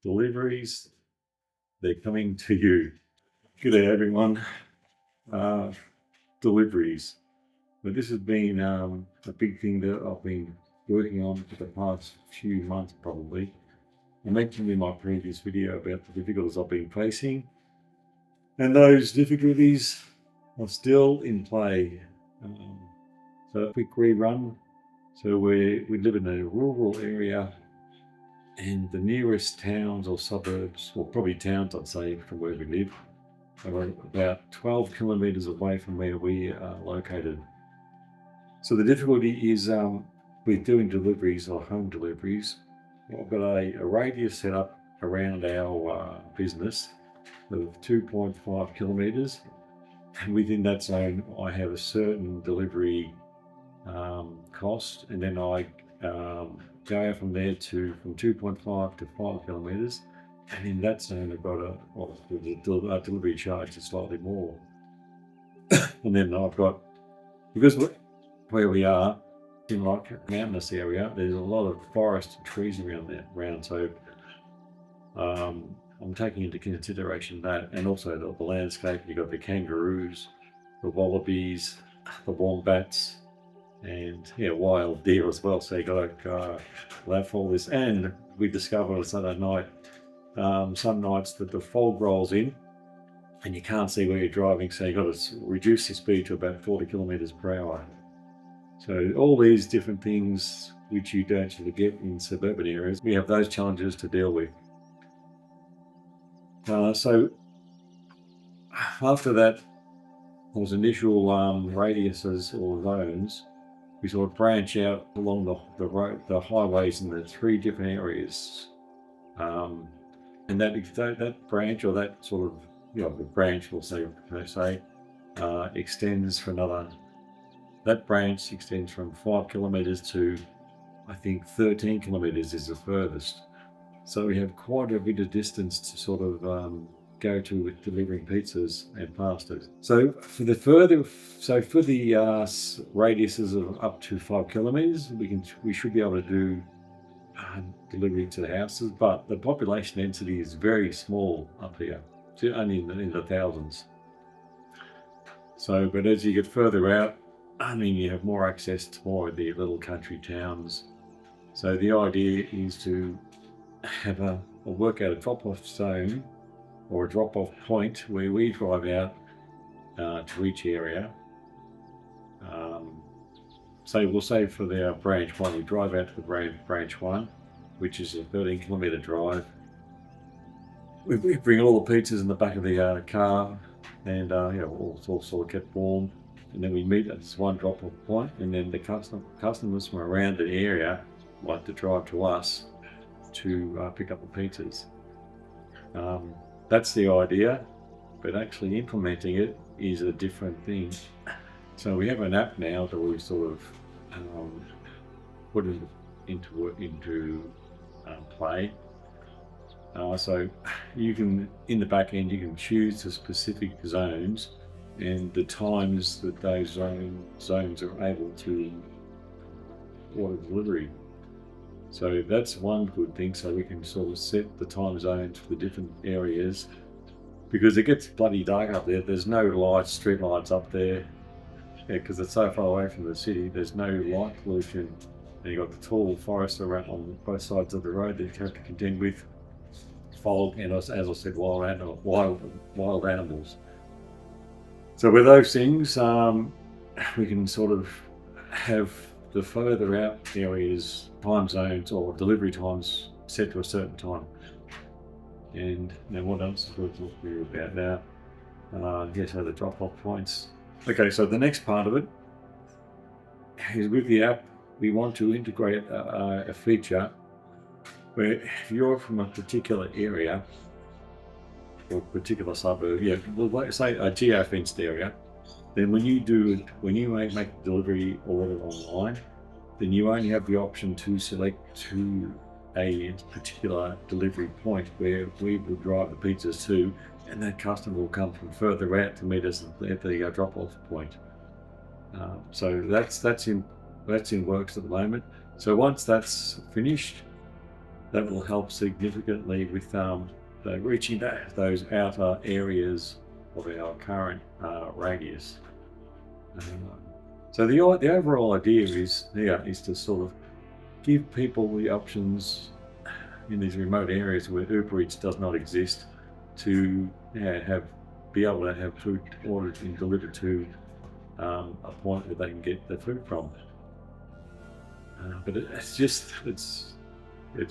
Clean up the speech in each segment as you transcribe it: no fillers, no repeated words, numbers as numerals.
deliveries, they're coming to you. Good day, everyone. Deliveries. But this has been a big thing that I've been working on for the past few months, probably. I mentioned in my previous video about the difficulties I've been facing, and those difficulties are still in play. So a quick rerun. So we live in a rural area, and the nearest towns or suburbs, or probably towns I'd say from where we live, are about 12 kilometres away from where we are located. So the difficulty is with doing deliveries or home deliveries. I've got a radius set up around our business of 2.5 kilometres, and within that zone I have a certain delivery cost, and then I go out from there from 2.5 to 5 kilometres, and in that zone I've got a delivery charge is slightly more. And then I've got, because where we are in like a mountainous area, there's a lot of forest and trees around, so I'm taking into consideration that, and also the landscape. You've got the kangaroos, the wallabies, the wombats, and wild deer as well. So you got to allow for all this. And we discovered on Saturday night, some nights that the fog rolls in and you can't see where you're driving, so you've got to reduce your speed to about 40 kilometres per hour. So all these different things which you don't sort of get in suburban areas, we have those challenges to deal with. So after that, those initial radiuses or zones, we sort of branch out along the road, the highways in the three different areas, and that branch, or that sort of the branch, we'll say extends for another. That branch extends from 5 kilometres to, I think, 13 kilometres is the furthest. So we have quite a bit of distance to sort of go to with delivering pizzas and pastas. So for the radiuses of up to 5 kilometres, we should be able to do delivery to the houses, but the population density is very small up here, so only in the thousands. So, but as you get further out, you have more access to more of the little country towns. So the idea is to have work out a drop-off zone or a drop-off point where we drive out to each area. So we'll say for the branch one, we drive out to the branch one, which is a 13-kilometre drive. We bring all the pizzas in the back of the car, and all sort of kept warm. And then we meet at this one drop-off point, and then the customers from around the area like to drive to us to pick up the pizzas. That's the idea, but actually implementing it is a different thing. So we have an app now that we sort of put it into play. So you can, in the back end, you can choose the specific zones and the times that those zones are able to order delivery. So that's one good thing. So we can sort of set the time zones for the different areas, because it gets bloody dark up there. There's no lights, street lights up there, because it's so far away from the city. There's no light pollution, and you've got the tall forest around on both sides of the road that you have to contend with, fog, and as I said, wild animals. So with those things, we can sort of have the further out areas, time zones or delivery times set to a certain time. And now what else is going to talk to you about now? So the drop-off points. Okay, so the next part of it is with the app, we want to integrate a feature where if you're from a particular area or a particular suburb, like say a geofenced area, then when you make a delivery order online, then you only have the option to select to a particular delivery point where we will drive the pizzas to, and that customer will come from further out to meet us at the drop-off point. So that's in works at the moment. So once that's finished, that will help significantly with reaching those outer areas of our current radius. So the overall idea is to sort of give people the options in these remote areas where Uber Eats does not exist to be able to have food ordered and delivered to a point where they can get the food from. But it's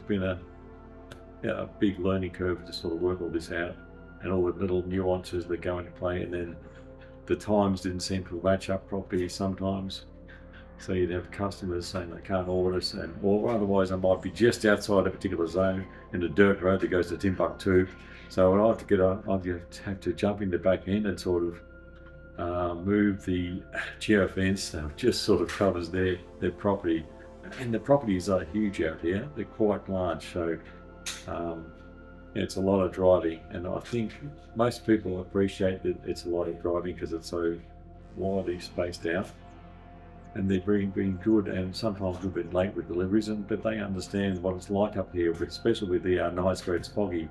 been a big learning curve to sort of work all this out and all the little nuances that go into play, and then the times didn't seem to match up properly sometimes. So you'd have customers saying they can't order, or otherwise I might be just outside a particular zone in a dirt road that goes to Timbuktu. So I'd have to jump in the back end and sort of move the geofence that just sort of covers their property. And the properties are huge out here; they're quite large. So it's a lot of driving, and I think most people appreciate that it's a lot of driving because it's so widely spaced out. And they're being good and sometimes a bit late with deliveries, but they understand what it's like up here, especially with the nights where it's foggy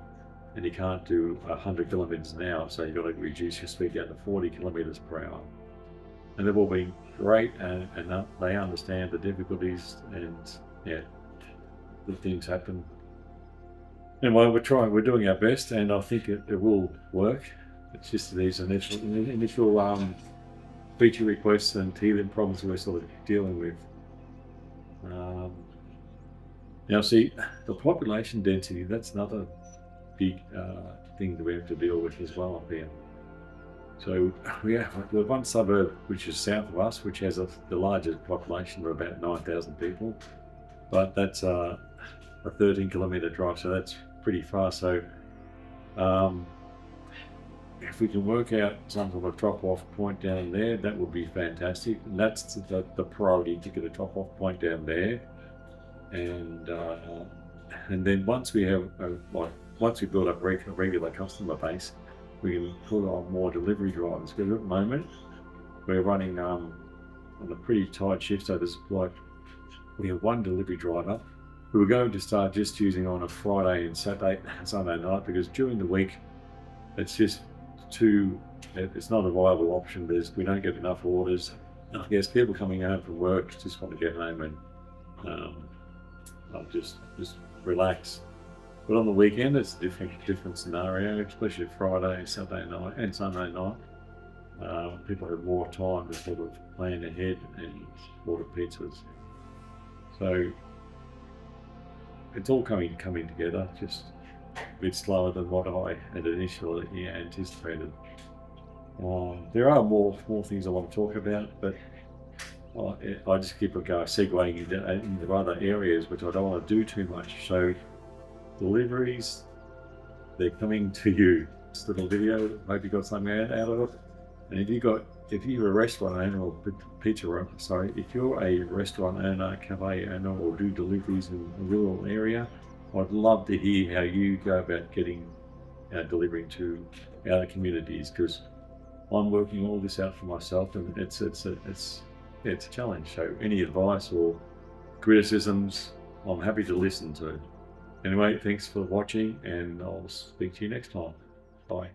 and you can't do 100 kilometres an hour, so you've got to reduce your speed down to 40 kilometres per hour. And they've all been great, and they understand the difficulties, and the things happen. Anyway, we're doing our best, and I think it will work. It's just these initial feature requests and teething problems we're sort of dealing with. Now, see, the population density, that's another big thing that we have to deal with as well up here. So we have one suburb which is south of us, which has the largest population of about 9,000 people, but that's a 13-kilometre drive, so that's pretty far. So if we can work out some sort of drop-off point down there, that would be fantastic. And that's the priority, to get a drop-off point down there. And then once we build up a regular customer base, we can put on more delivery drivers. Because at the moment, we're running on a pretty tight shift. So we have one delivery driver who we're going to start just using on a Friday and Sunday night, because during the week, it's not a viable option. We don't get enough orders. I guess people coming home from work just want to get home and just relax. But on the weekend, it's a different scenario, especially Friday, Saturday night, and Sunday night. People have more time to sort of plan ahead and order pizzas. So it's all coming together, just a bit slower than what I had initially anticipated. There are more things I want to talk about, but I just keep segueing into other areas which I don't want to do too much. So deliveries, they're coming to you. This little video, hope you got something out of it. And if you're a restaurant owner or if you're a restaurant owner, cafe owner, or do deliveries in a rural area, I'd love to hear how you go about delivering to other communities, because I'm working all this out for myself, and it's a challenge. So any advice or criticisms, I'm happy to listen to. Anyway, thanks for watching, and I'll speak to you next time. Bye.